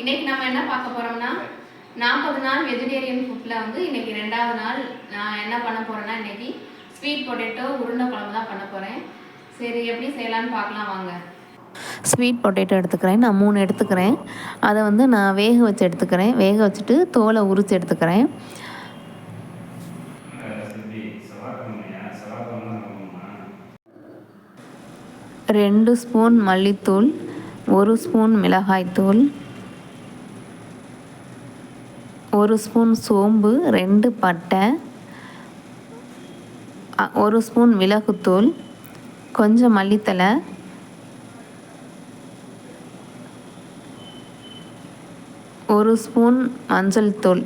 இன்னைக்கு நம்ம என்ன பார்க்க போறோம்னா 40 நாள் வெஜிடேரியன் ஃபுட்டில் வந்து இன்னைக்கு 2வது நாள் நான் என்ன பண்ண போறேன்னா இன்னைக்கு ஸ்வீட் பொட்டேட்டோ உருண்டை குழம்பு தான் பண்ண போகிறேன். சரி எப்படி செய்யலான்னு பார்க்கலாம் வாங்க. ஸ்வீட் பொட்டேட்டோ எடுத்துக்கிறேன். நான் 3 எடுத்துக்கிறேன். அதை வந்து நான் வேக வச்சு எடுத்துக்கிறேன். வேக வச்சுட்டு தோலை உரித்து எடுத்துக்கிறேன். 2 ஸ்பூன் மல்லித்தூள், 1 ஸ்பூன் மிளகாய்த்தூள், 1 ஸ்பூன் சோம்பு, 2 பட்டை, 1 ஸ்பூன் மிளகுத்தூள், கொஞ்சம் மல்லித்தலை, 1 ஸ்பூன் மஞ்சள் தூள்,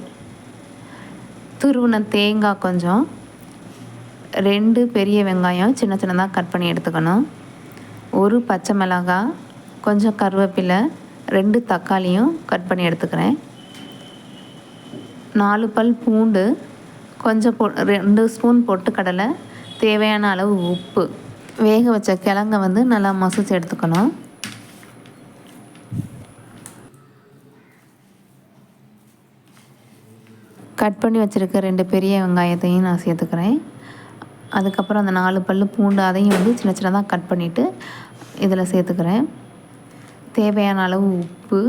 துருவின தேங்காய் கொஞ்சம், 2 பெரிய வெங்காயம் சின்ன சின்னதாக கட் பண்ணி எடுத்துக்கணும், 1 பச்சை மிளகாய், கொஞ்சம் கருவேப்பிலை, 2 தக்காளியும் கட் பண்ணி எடுத்துக்கிறேன், 4 பல் பூண்டு, கொஞ்சம் 2 ஸ்பூன் பொட்டுக்கடலை, தேவையான அளவு உப்பு. வேக வச்ச கிழங்க வந்து நல்லா மசிச்சு எடுத்துக்கணும். கட் பண்ணி வச்சுருக்க 2 பெரிய வெங்காயத்தையும் நான் சேர்த்துக்கிறேன். அதுக்கப்புறம் அந்த 4 பல் பூண்டு அதையும் வந்து சின்ன சின்னதாக கட் பண்ணிவிட்டு இதில் சேர்த்துக்கிறேன். தேவையான அளவு உப்பு,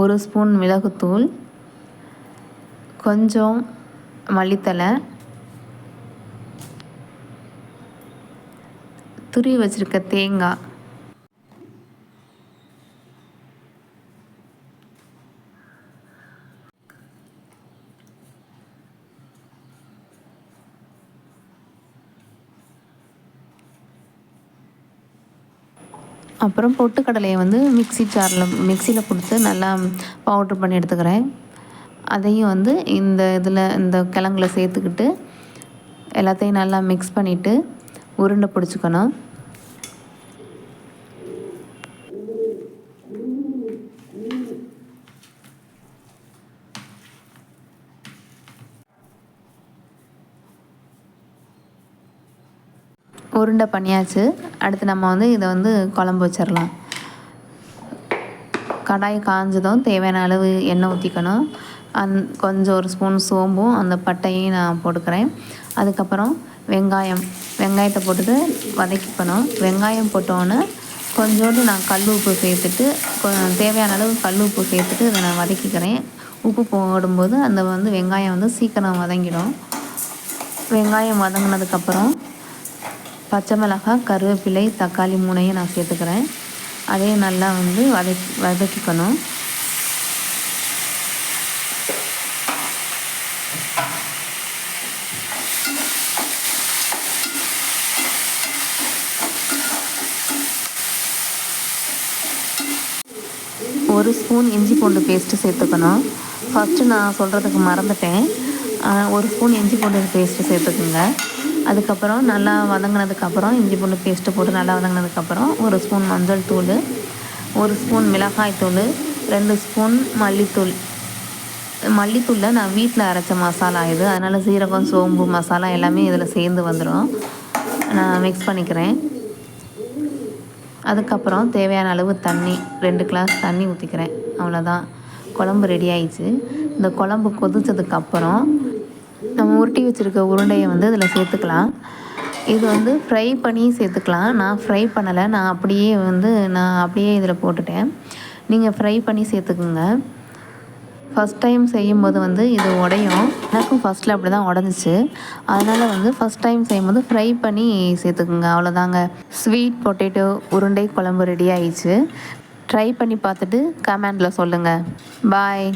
1 ஸ்பூன் மிளகுத்தூள், கொஞ்சம் மல்லித்தலை, துருவி வச்சுருக்க தேங்காய், அப்புறம் பொட்டுக்கடலையை வந்து மிக்சியில் கொடுத்து நல்லா பவுட்ரு பண்ணி எடுத்துக்கிறேன். அதையும் வந்து இந்த கிழங்குல சேர்த்துக்கிட்டு எல்லாத்தையும் நல்லா மிக்ஸ் பண்ணிவிட்டு உருண்டை பிடிச்சிக்கணும். உருண்டை பண்ணியாச்சு. அடுத்து நம்ம வந்து இதை வந்து குழம்பு வச்சிடலாம். கடாய் காஞ்சதும் தேவையான அளவு எண்ணெய் ஊற்றிக்கணும். கொஞ்சம் 1 ஸ்பூன் சோம்பும் அந்த பட்டையும் நான் போட்டுக்கிறேன். அதுக்கப்புறம் வெங்காயத்தை போட்டுட்டு வதக்கிக்கணும். வெங்காயம் போட்டோன்னே கொஞ்சோண்டு நான் கல் உப்பு சேர்த்துட்டு தேவையான அளவு கல் உப்பு சேர்த்துட்டு இதை நான் வதக்கிக்கிறேன். உப்பு போடும்போது அந்த வந்து வெங்காயம் வந்து சீக்கிரம் வதங்கிடும். வெங்காயம் வதங்கினதுக்கப்புறம் பச்சை மிளகாய், கருவேப்பிலை, தக்காளி 3ஐயும் நான் சேர்த்துக்கிறேன். அதையும் நல்லா வந்து வதக்கிக்கணும். ஒரு ஸ்பூன் இஞ்சி பூண்டு பேஸ்ட்டு சேர்த்துக்கணும். ஃபஸ்ட்டு நான் சொல்கிறதுக்கு மறந்துட்டேன். 1 ஸ்பூன் இஞ்சி பூண்டு பேஸ்ட்டு சேர்த்துக்குங்க. அதுக்கப்புறம் நல்லா வதங்கினதுக்கப்புறம் இஞ்சி பூண்டு பேஸ்ட்டு போட்டு நல்லா வதங்கினதுக்கப்புறம் 1 ஸ்பூன் மஞ்சள் தூள், 1 ஸ்பூன் மிளகாய் தூள், 2 ஸ்பூன் மல்லித்தூளில் நான் வீட்டில் அரைச்ச மசாலா இது. அதனால் சீரகம், சோம்பு, மசாலா எல்லாமே இதில் சேர்ந்து வந்துடும். நான் மிக்ஸ் பண்ணிக்கிறேன். அதுக்கப்புறம் தேவையான அளவு தண்ணி, 2 கிளாஸ் தண்ணி ஊற்றிக்கிறேன். அவ்வளோதான், குழம்பு ரெடி ஆயிடுச்சு. இந்த குழம்பு கொதிச்சதுக்கப்புறம் நம்ம உருட்டி வச்சுருக்க உருண்டையை வந்து இதில் சேர்த்துக்கலாம். இது வந்து ஃப்ரை பண்ணி சேர்த்துக்கலாம். நான் ஃப்ரை பண்ணலை. நான் அப்படியே இதில் போட்டுட்டேன். நீங்கள் ஃப்ரை பண்ணி சேர்த்துக்குங்க. ஃபஸ்ட் டைம் செய்யும்போது வந்து இது உடையும். எனக்கும் ஃபஸ்ட்டில் அப்படி தான் உடஞ்சிச்சு. அதனால் வந்து ஃபஸ்ட் டைம் செய்யும்போது ஃப்ரை பண்ணி சேர்த்துக்குங்க. அவ்வளோதாங்க, ஸ்வீட் பொட்டேட்டோ உருண்டை குழம்பு ரெடி ஆயிடுச்சு. ட்ரை பண்ணி பார்த்துட்டு கமெண்டில் சொல்லுங்கள். பாய்.